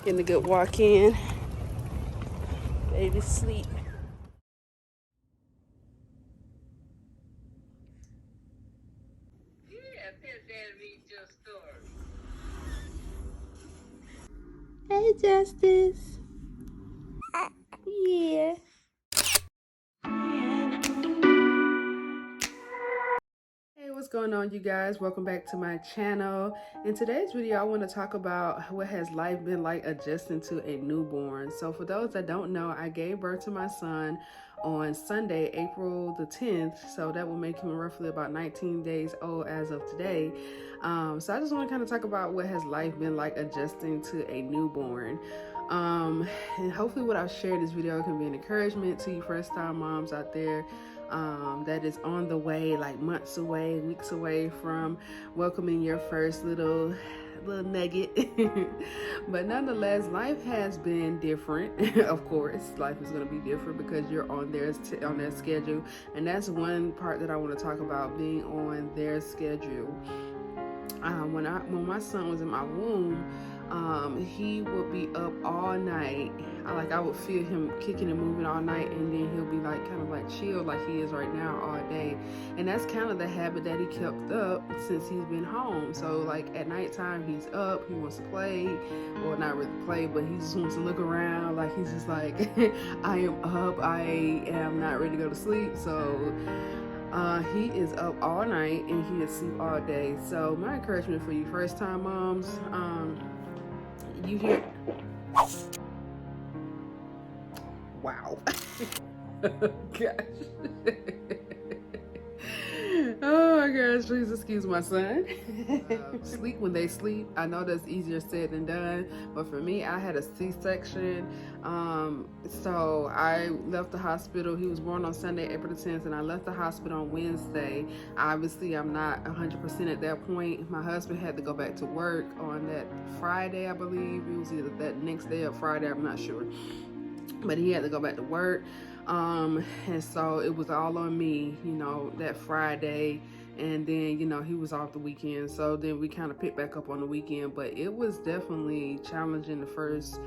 Getting a good walk in. Baby sleep. Hey, Justice. Yeah. Hey, what's going on, you guys? Welcome back to my channel. In today's video, I want to talk about what has life been like adjusting to a newborn. So for those that don't know, I gave birth to my son on Sunday, April the 10th. So that will make him roughly about 19 days old as of today. So I just want to kind of talk about what has life been like adjusting to a newborn. And hopefully what I've shared in this video can be an encouragement to you first time moms out there that is on the way, like months away, weeks away from welcoming your first little nugget. But nonetheless, life has been different. Of course, life is going to be different because you're on their schedule, and that's one part that I want to talk about, being on their schedule. When my son was in my womb, he would be up all night. I would feel him kicking and moving all night, and then he'll be like kind of like chill like he is right now all day. And that's kind of the habit that he kept up since he's been home. So like at nighttime he's up, he wants to play, or not really play, but he just wants to look around. Like he's just like I am up, I am not ready to go to sleep. So he is up all night and he is asleep all day. So my encouragement for you first time moms, you hear, wow. Gosh. Oh my gosh, please excuse my son. Sleep when they sleep. I know that's easier said than done, but for me, I had a C-section. So I left the hospital. He was born on Sunday, April the 10th, and I left the hospital on Wednesday. Obviously, I'm not 100% at that point. My husband had to go back to work on that Friday, I believe. It was either that next day or Friday, I'm not sure. But he had to go back to work. And so it was all on me, that Friday. And then, he was off the weekend. So then we kind of picked back up on the weekend. But it was definitely challenging the first.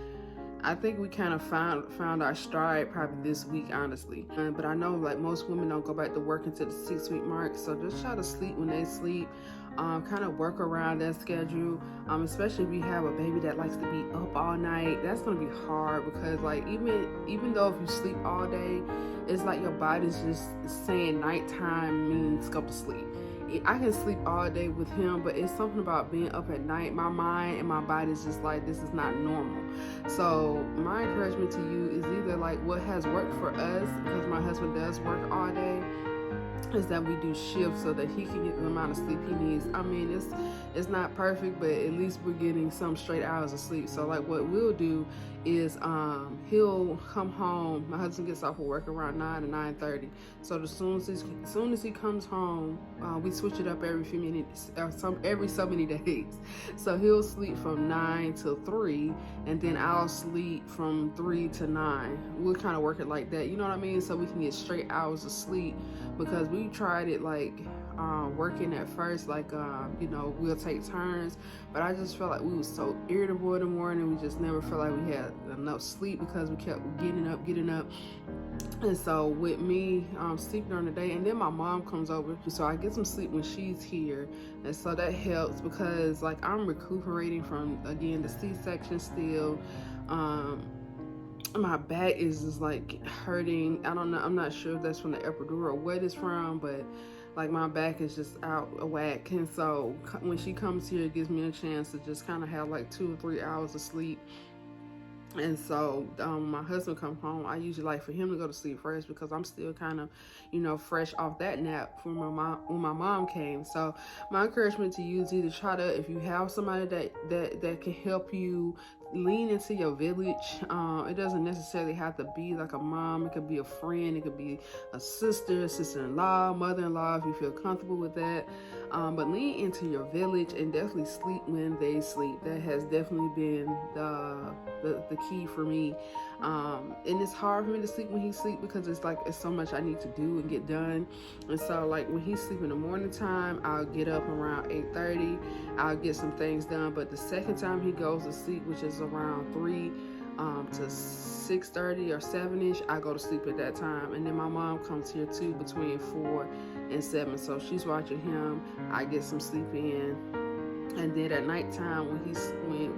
I think we kind of found our stride probably this week, honestly. But I know like most women don't go back to work until the 6-week mark. So just try to sleep when they sleep. Kind of work around that schedule, especially if you have a baby that likes to be up all night. That's gonna be hard because like even though if you sleep all day, it's like your body's just saying nighttime means go to sleep. I can sleep all day with him, but it's something about being up at night. My mind and my body is just like, this is not normal. So my encouragement to you is either like what has worked for us, because my husband does work all day, is that we do shifts so that he can get the amount of sleep he needs. I mean, it's not perfect, but at least we're getting some straight hours of sleep. So like what we'll do is he'll come home. My husband gets off of work around 9 to 9:30. So as soon as he comes home, we switch it up every few minutes, every so many days. So he'll sleep from 9 till 3, and then I'll sleep from 3 to 9. We'll kind of work it like that, you know what I mean? So we can get straight hours of sleep, because we tried it like working at first, like we'll take turns, but I just felt like we was so irritable in the morning. We just never felt like we had enough sleep because we kept getting up. And so with me sleeping during the day, and then my mom comes over, so I get some sleep when she's here. And so that helps because like I'm recuperating from, again, the C-section still. My back is just like hurting. I don't know, I'm not sure if that's from the epidural or what it's from, but like my back is just out of whack. And so when she comes here, it gives me a chance to just kind of have like 2 or 3 hours of sleep. And so when my husband comes home, I usually like for him to go to sleep first, because I'm still kind of, fresh off that nap from when my mom came. So my encouragement to you is either try to, if you have somebody that can help you, lean into your village. It doesn't necessarily have to be like a mom. It could be a friend. It could be a sister-in-law, mother-in-law, if you feel comfortable with that. But lean into your village and definitely sleep when they sleep. That has definitely been the key for me. And it's hard for me to sleep when he sleep because it's like it's so much I need to do and get done. And so like when he sleep in the morning time, I'll get up around 8:30. I'll get some things done. But the second time he goes to sleep, which is around 3 to 6:30 or 7ish, I go to sleep at that time. And then my mom comes here too between 4 and 7, so she's watching him. I get some sleep in, and then at nighttime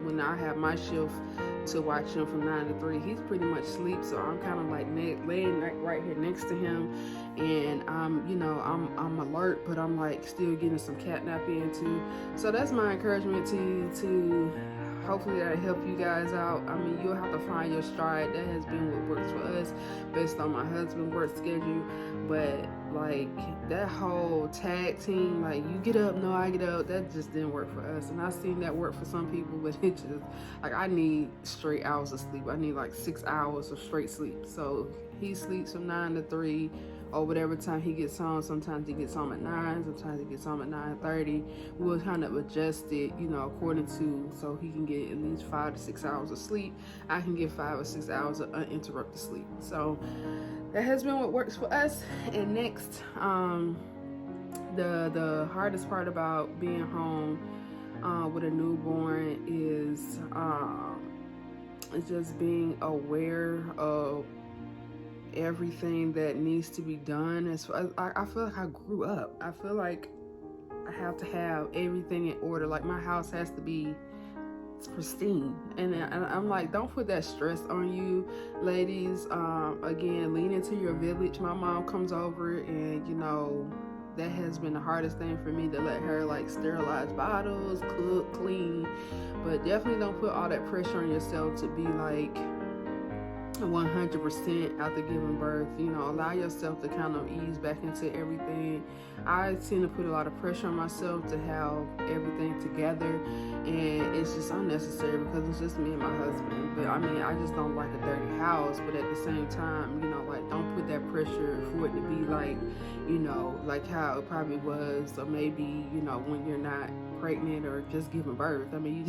when I have my shift to watch him from 9 to 3, he's pretty much asleep. So I'm kind of like laying right here next to him, and I'm alert, but I'm like still getting some cat nap in too. So that's my encouragement to you, to hopefully that'll help you guys out. I mean, you'll have to find your stride. That has been what works for us based on my husband's work schedule. But like that whole tag team, like you get up, no I get up, that just didn't work for us. And I've seen that work for some people, but it just, like, I need straight hours of sleep. I need like 6 hours of straight sleep. So he sleeps from 9 to 3 or whatever time he gets home. Sometimes he gets home at 9, sometimes he gets home at 9:30. We'll kind of adjust it, according to, so he can get at least 5 to 6 hours of sleep. I can get 5 or 6 hours of uninterrupted sleep. So that has been what works for us. And next, the hardest part about being home with a newborn is just being aware of everything that needs to be done. I feel like I grew up. I feel like I have to have everything in order. Like my house has to be pristine, and I'm like, don't put that stress on you, ladies. Again, lean into your village. My mom comes over, and that has been the hardest thing for me, to let her like sterilize bottles, cook, clean. But definitely don't put all that pressure on yourself to be like 100% after giving birth. Allow yourself to kind of ease back into everything. I tend to put a lot of pressure on myself to have everything together, and it's just unnecessary because it's just me and my husband. But I mean, I just don't like a dirty house. But at the same time, like, don't put that pressure for it to be like, like how it probably was, or maybe, when you're not pregnant or just giving birth. I mean,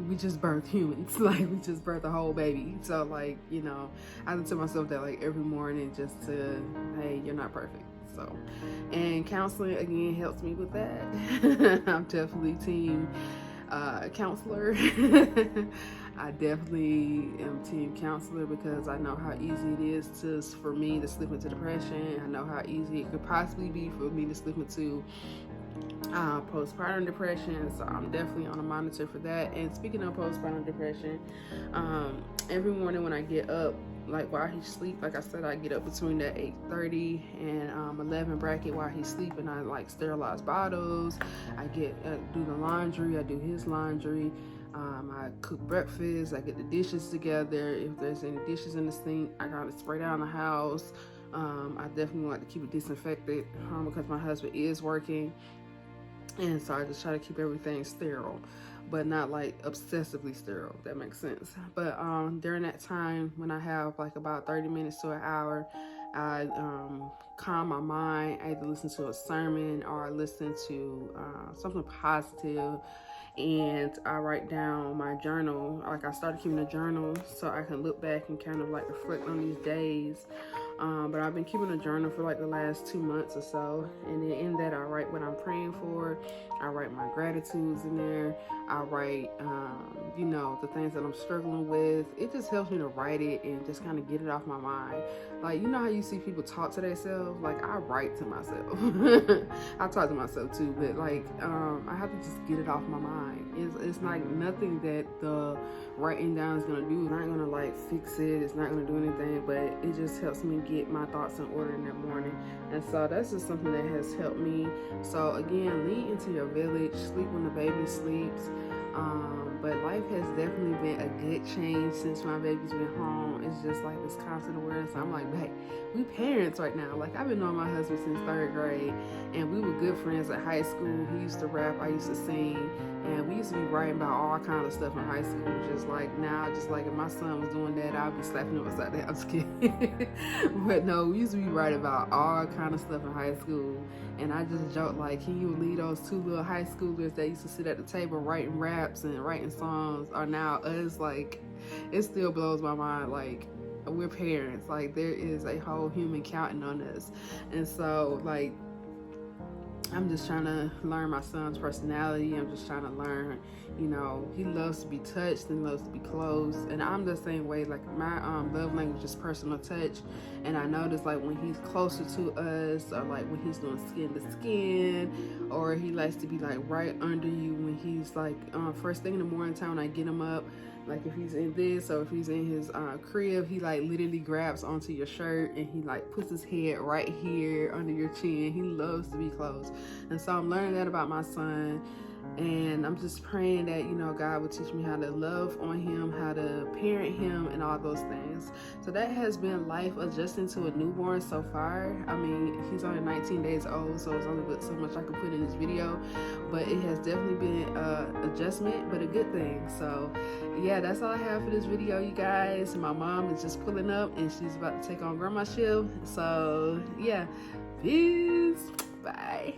we just birth humans. Like, we just birth a whole baby. So like, I tell myself that like every morning, just to, hey, you're not perfect. So, and counseling again helps me with that. I'm definitely team counselor. I definitely am team counselor because I know how easy it is for me to slip into depression. I know how easy it could possibly be for me to slip into postpartum depression. So I'm definitely on a monitor for that. And speaking of postpartum depression, every morning when I get up, like while he sleep, like I said, I get up between that 8:30 and 11 bracket while he's sleeping. I like sterilize bottles. I do the laundry. I do his laundry. I cook breakfast. I get the dishes together. If there's any dishes in the sink, I gotta spray down the house. I definitely like to keep it disinfected because my husband is working, and so I just try to keep everything sterile, but not like obsessively sterile, if that makes sense. But during that time, when I have like about 30 minutes to an hour, I calm my mind. I either listen to a sermon or listen to something positive, and I write down my journal. Like, I started keeping a journal so I can look back and kind of like reflect on these days. But I've been keeping a journal for like the last 2 months or so, and then in that I write what I'm praying for. I write my gratitudes in there. I write, the things that I'm struggling with. It just helps me to write it and just kind of get it off my mind. Like, how you see people talk to themselves? Like, I write to myself. I talk to myself too, but like, I have to just get it off my mind. It's like nothing that the writing down is gonna do. It's not gonna like fix it. It's not gonna do anything, but it just helps me get my thoughts in order in the morning. And so that's just something that has helped me. So again, lean into your village. Sleep when the baby sleeps. But life has definitely been a good change since my baby's been home. It's just like this constant awareness. I'm like, hey, we parents right now. Like, I've been knowing my husband since 3rd grade, and we were good friends at high school. He used to rap, I used to sing, And we used to be writing about all kind of stuff in high school. Just like now, just like if my son was doing that, I'd be slapping him upside the head. I'm just kidding. But no, we used to be writing about all kind of stuff in high school. And I just joked like, can you believe those two little high schoolers that used to sit at the table writing raps and writing songs are now us? Like, it still blows my mind. Like, we're parents. Like, there is a whole human counting on us. And so, like, I'm just trying to learn my son's personality. I'm just trying to learn, you know, he loves to be touched and loves to be close. And I'm the same way. Like, my love language is personal touch. And I notice, like, when he's closer to us, or like when he's doing skin to skin, or he likes to be like right under you when he's like first thing in the morning time when I get him up. Like if he's in this or if he's in his crib, he like literally grabs onto your shirt and he like puts his head right here under your chin. He loves to be close. And so I'm learning that about my son. And I'm just praying that, you know, God will teach me how to love on him, how to parent him, and all those things. So that has been life adjusting to a newborn so far. I mean, he's only 19 days old, so it's only so much I can put in this video. But it has definitely been an adjustment, but a good thing. So yeah, that's all I have for this video, you guys. My mom is just pulling up and she's about to take on grandma shift. So yeah, peace. Bye.